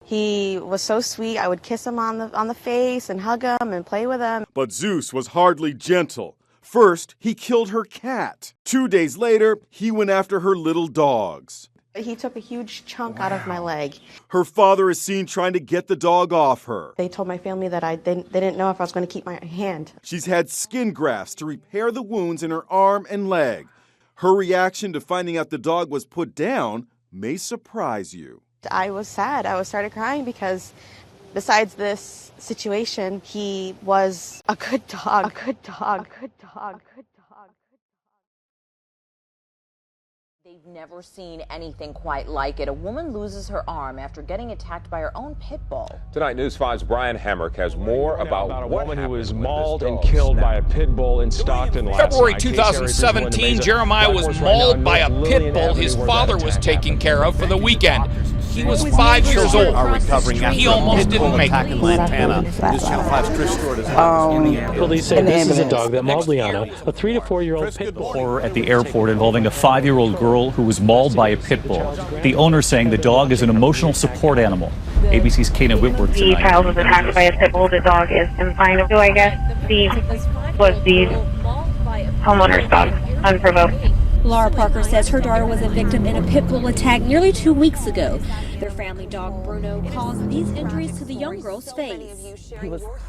He was so sweet. I would kiss him on the face and hug him and play with him. But Zeus was hardly gentle. First, he killed her cat. 2 days later, he went after her little dogs. He took a huge chunk out of my leg. Her father is seen trying to get the dog off her. They told my family that they didn't know if I was going to keep my hand. She's had skin grafts to repair the wounds in her arm and leg. Her reaction to finding out the dog was put down may surprise you. I was sad. I started crying because besides this situation, he was a good dog. A good dog. Good dog. Good dog. They've never seen anything quite like it. A woman loses her arm after getting attacked by her own pit bull. Tonight, News 5's Brian Hamrick has more about a what woman who was happened mauled when and this dog killed by a snapped. pit bull in Stockton last February night. 2017, Jeremiah was mauled by a pit bull his father was taking care of for the weekend. He was 5 years old. He almost didn't make it. In Montana. News Channel 5's Chris Stewart is Police say this is a dog that mauled Liana, a 3 to 4 year old pit bull. Horror at the airport involving a 5-year-old girl who was mauled by a pit bull. The owner saying the dog is an emotional support animal. ABC's Kana Whitworth tonight. The child was attacked by a pit bull. The dog is confined. So I guess was the homeowner's dog, unprovoked. Laura Parker says her daughter was a victim in a pit bull attack nearly 2 weeks ago. Their family dog Bruno caused these injuries to the young girl's face.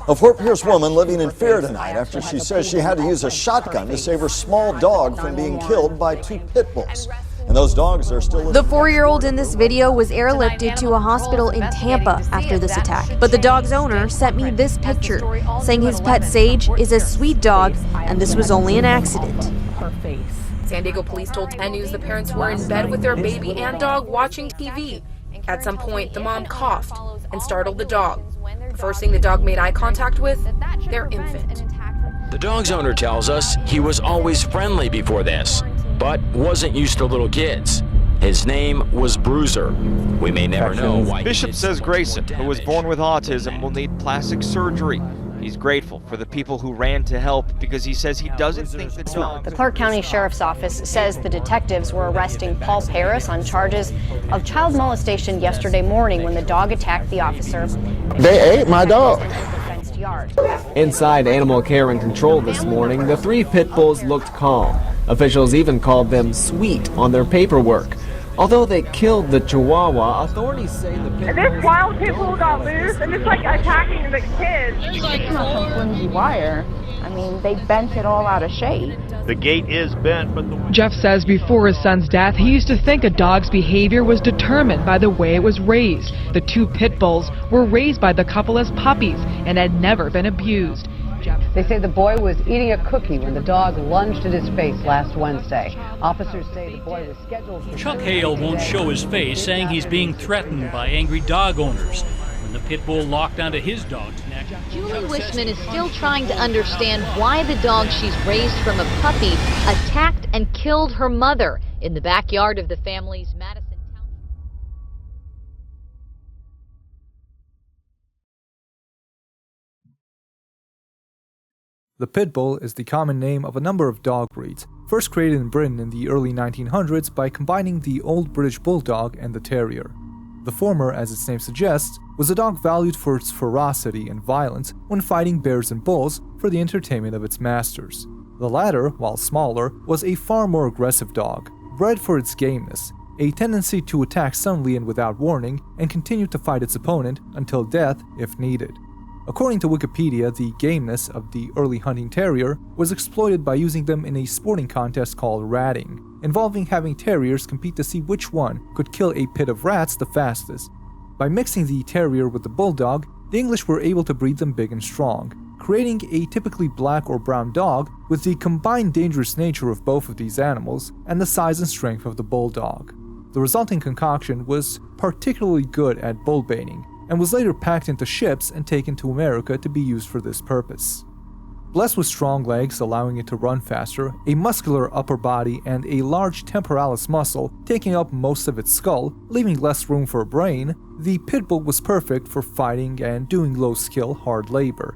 A Fort Pierce woman living in fear tonight after she says she had to use a shotgun to save her small dog from being killed by 2 pit bulls. And those dogs are still... The 4-year-old in this video was airlifted to a hospital in Tampa after this attack. But the dog's owner sent me this picture, saying his pet Sage is a sweet dog and this was only an accident. San Diego police told 10 News the parents were in bed with their baby and dog watching TV. At some point, the mom coughed and startled the dog. The first thing the dog made eye contact with, their infant. The dog's owner tells us he was always friendly before this, but wasn't used to little kids. His name was Bruiser. We may never know why. Bishop says Grayson, who was born with autism, will need plastic surgery. He's grateful for the people who ran to help because he says he doesn't think the dog... The Clark County Sheriff's Office says the detectives were arresting Paul Paris on charges of child molestation yesterday morning when the dog attacked the officer. They ate my dog. Inside Animal Care and Control this morning, the 3 pit bulls looked calm. Officials even called them sweet on their paperwork. Although they killed the Chihuahua, authorities say the pit bulls... This wild pit bull got loose and it's like attacking the kids. It's not some flimsy wire. I mean, they bent it all out of shape. The gate is bent, but the... Jeff says before his son's death, he used to think a dog's behavior was determined by the way it was raised. The 2 pit bulls were raised by the couple as puppies and had never been abused. They say the boy was eating a cookie when the dog lunged at his face last Wednesday. Officers say the boy was scheduled for... Chuck Hale won't show his face, saying he's being threatened by angry dog owners when the pit bull locked onto his dog's neck. Julie Wishman is still trying to understand why the dog she's raised from a puppy attacked and killed her mother in the backyard of the family's Madison. The pit bull is the common name of a number of dog breeds, first created in Britain in the early 1900s by combining the Old British Bulldog and the Terrier. The former, as its name suggests, was a dog valued for its ferocity and violence when fighting bears and bulls for the entertainment of its masters. The latter, while smaller, was a far more aggressive dog, bred for its gameness, a tendency to attack suddenly and without warning, and continue to fight its opponent until death if needed. According to Wikipedia, the gameness of the early hunting terrier was exploited by using them in a sporting contest called ratting, involving having terriers compete to see which one could kill a pit of rats the fastest. By mixing the terrier with the bulldog, the English were able to breed them big and strong, creating a typically black or brown dog with the combined dangerous nature of both of these animals and the size and strength of the bulldog. The resulting concoction was particularly good at bull baiting, and was later packed into ships and taken to America to be used for this purpose. Blessed with strong legs allowing it to run faster, a muscular upper body, and a large temporalis muscle taking up most of its skull, leaving less room for a brain, the pit bull was perfect for fighting and doing low-skill, hard labor.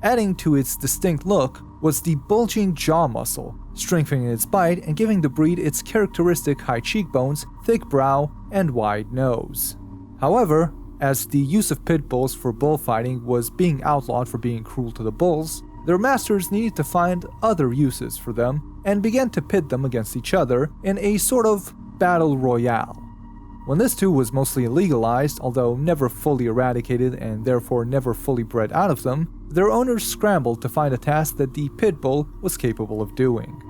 Adding to its distinct look was the bulging jaw muscle, strengthening its bite and giving the breed its characteristic high cheekbones, thick brow, and wide nose. However, as the use of pit bulls for bullfighting was being outlawed for being cruel to the bulls, their masters needed to find other uses for them and began to pit them against each other in a sort of battle royale. When this too was mostly illegalized, although never fully eradicated and therefore never fully bred out of them, their owners scrambled to find a task that the pit bull was capable of doing.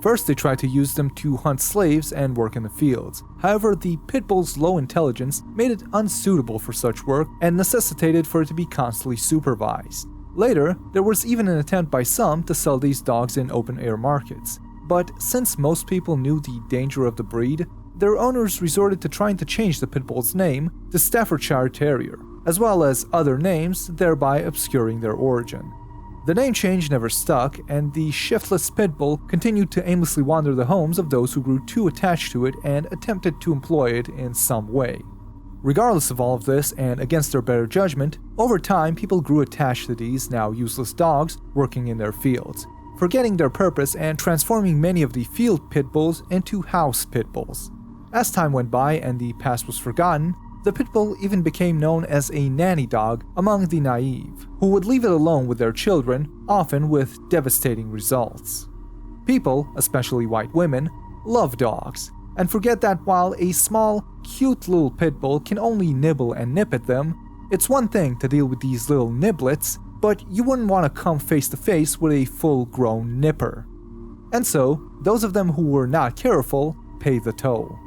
First, they tried to use them to hunt slaves and work in the fields. However, the pit bull's low intelligence made it unsuitable for such work and necessitated for it to be constantly supervised. Later, there was even an attempt by some to sell these dogs in open-air markets. But since most people knew the danger of the breed, their owners resorted to trying to change the pit bull's name to Staffordshire Terrier, as well as other names, thereby obscuring their origin. The name change never stuck, and the shiftless pit bull continued to aimlessly wander the homes of those who grew too attached to it and attempted to employ it in some way. Regardless of all of this, and against their better judgment, over time people grew attached to these now useless dogs working in their fields, forgetting their purpose and transforming many of the field pit bulls into house pit bulls. As time went by and the past was forgotten, the pit bull even became known as a nanny dog among the naive, who would leave it alone with their children, often with devastating results. People, especially white women, love dogs, and forget that while a small, cute little pit bull can only nibble and nip at them, it's one thing to deal with these little niblets, but you wouldn't want to come face to face with a full-grown nipper. And so, those of them who were not careful pay the toll.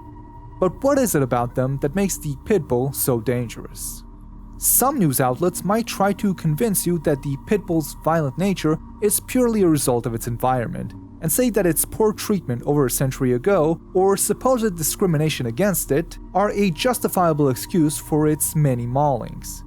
But what is it about them that makes the pit bull so dangerous? Some news outlets might try to convince you that the pit bull's violent nature is purely a result of its environment, and say that its poor treatment over a century ago, or supposed discrimination against it, are a justifiable excuse for its many maulings.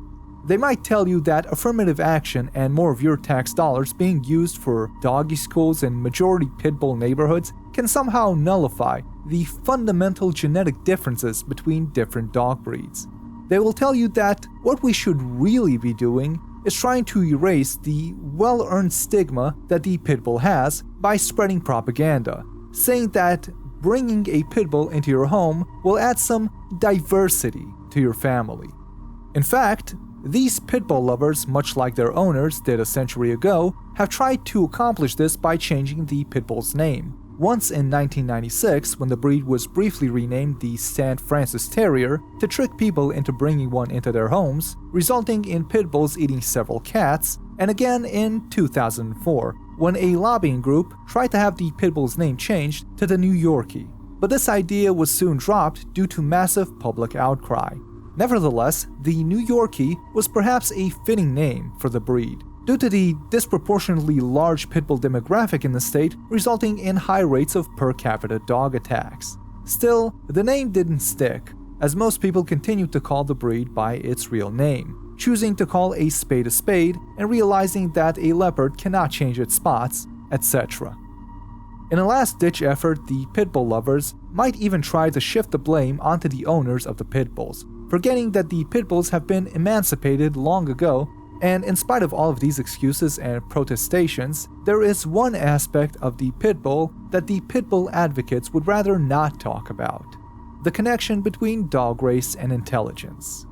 They might tell you that affirmative action and more of your tax dollars being used for doggy schools in majority pit bull neighborhoods can somehow nullify the fundamental genetic differences between different dog breeds. They will tell you that what we should really be doing is trying to erase the well-earned stigma that the pit bull has by spreading propaganda, saying that bringing a pit bull into your home will add some diversity to your family. In fact, these pit bull lovers, much like their owners did a century ago, have tried to accomplish this by changing the pit bull's name. Once in 1996, when the breed was briefly renamed the St. Francis Terrier to trick people into bringing one into their homes, resulting in pit bulls eating several cats, and again in 2004, when a lobbying group tried to have the pit bull's name changed to the New Yorkie. But this idea was soon dropped due to massive public outcry. Nevertheless, the New Yorkie was perhaps a fitting name for the breed, due to the disproportionately large pit bull demographic in the state, resulting in high rates of per capita dog attacks. Still, the name didn't stick, as most people continued to call the breed by its real name, choosing to call a spade and realizing that a leopard cannot change its spots, etc. In a last-ditch effort, the pit bull lovers might even try to shift the blame onto the owners of the pit bulls, forgetting that the pit bulls have been emancipated long ago. And in spite of all of these excuses and protestations, there is one aspect of the pit bull that the pit bull advocates would rather not talk about: the connection between dog race and intelligence.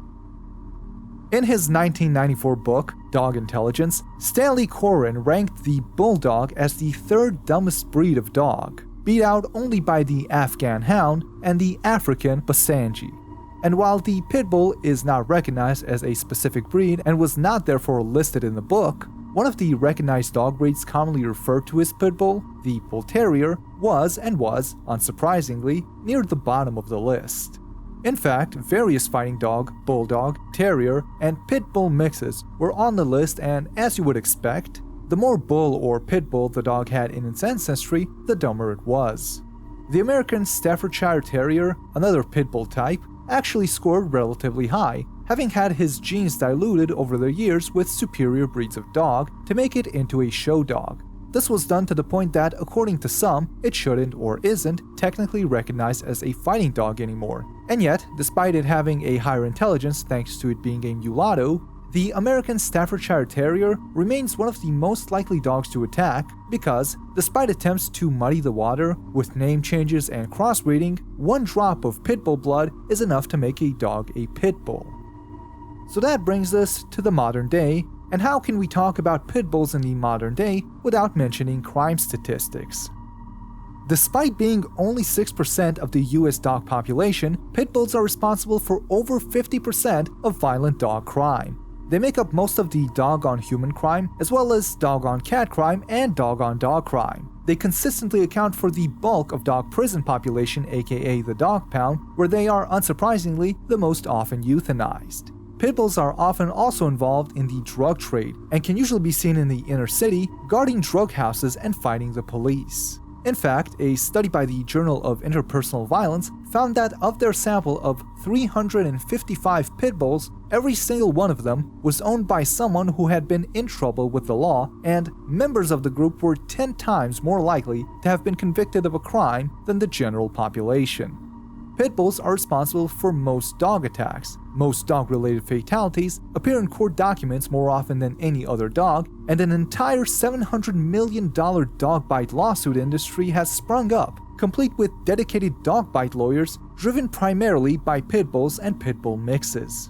In his 1994 book, Dog Intelligence, Stanley Coren ranked the bulldog as the third dumbest breed of dog, beat out only by the Afghan hound and the African Basenji. And while the pit bull is not recognized as a specific breed and was not therefore listed in the book, one of the recognized dog breeds commonly referred to as pit bull, the bull terrier, was, unsurprisingly, near the bottom of the list. In fact, various fighting dog, bulldog, terrier, and pit bull mixes were on the list, and as you would expect, the more bull or pit bull the dog had in its ancestry, the dumber it was. The American Staffordshire Terrier, another pit bull type, actually scored relatively high, having had his genes diluted over the years with superior breeds of dog to make it into a show dog. This was done to the point that, according to some, it shouldn't or isn't technically recognized as a fighting dog anymore. And yet, despite it having a higher intelligence thanks to it being a mulatto, the American Staffordshire Terrier remains one of the most likely dogs to attack because, despite attempts to muddy the water with name changes and crossbreeding, one drop of pit bull blood is enough to make a dog a pit bull. So that brings us to the modern day, and how can we talk about pit bulls in the modern day without mentioning crime statistics? Despite being only 6% of the US dog population, pit bulls are responsible for over 50% of violent dog crime. They make up most of the dog-on-human crime, as well as dog-on-cat crime and dog-on-dog crime. They consistently account for the bulk of dog prison population, aka the dog pound, where they are unsurprisingly the most often euthanized. Pit bulls are often also involved in the drug trade and can usually be seen in the inner city, guarding drug houses and fighting the police. In fact, a study by the Journal of Interpersonal Violence found that of their sample of 355 pit bulls, every single one of them was owned by someone who had been in trouble with the law, and members of the group were 10 times more likely to have been convicted of a crime than the general population. Pit bulls are responsible for most dog attacks. Most dog-related fatalities appear in court documents more often than any other dog, and an entire $700 million dog bite lawsuit industry has sprung up, complete with dedicated dog bite lawyers driven primarily by pit bulls and pit bull mixes.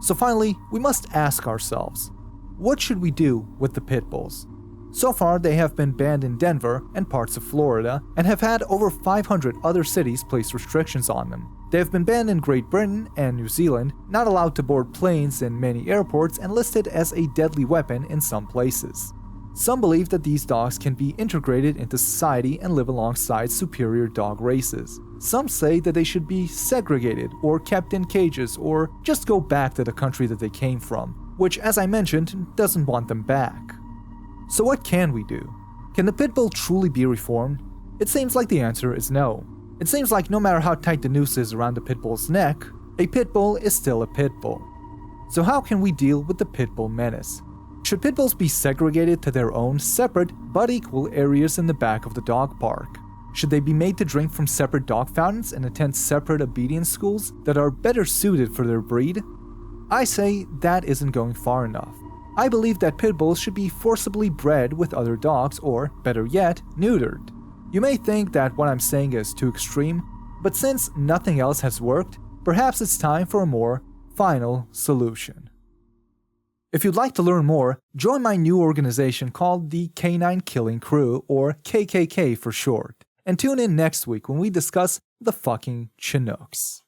So finally, we must ask ourselves, what should we do with the pit bulls? So far, they have been banned in Denver and parts of Florida, and have had over 500 other cities place restrictions on them. They have been banned in Great Britain and New Zealand, not allowed to board planes in many airports, and listed as a deadly weapon in some places. Some believe that these dogs can be integrated into society and live alongside superior dog races. Some say that they should be segregated or kept in cages or just go back to the country that they came from, which, as I mentioned, doesn't want them back. So what can we do? Can the pit bull truly be reformed? It seems like the answer is no. It seems like no matter how tight the noose is around the pit bull's neck, a pit bull is still a pit bull. So how can we deal with the pit bull menace? Should pit bulls be segregated to their own separate but equal areas in the back of the dog park? Should they be made to drink from separate dog fountains and attend separate obedience schools that are better suited for their breed? I say that isn't going far enough. I believe that pit bulls should be forcibly bred with other dogs, or, better yet, neutered. You may think that what I'm saying is too extreme, but since nothing else has worked, perhaps it's time for a more final solution. If you'd like to learn more, join my new organization called the Canine Killing Crew, or KKK for short, and tune in next week when we discuss the fucking Chinooks.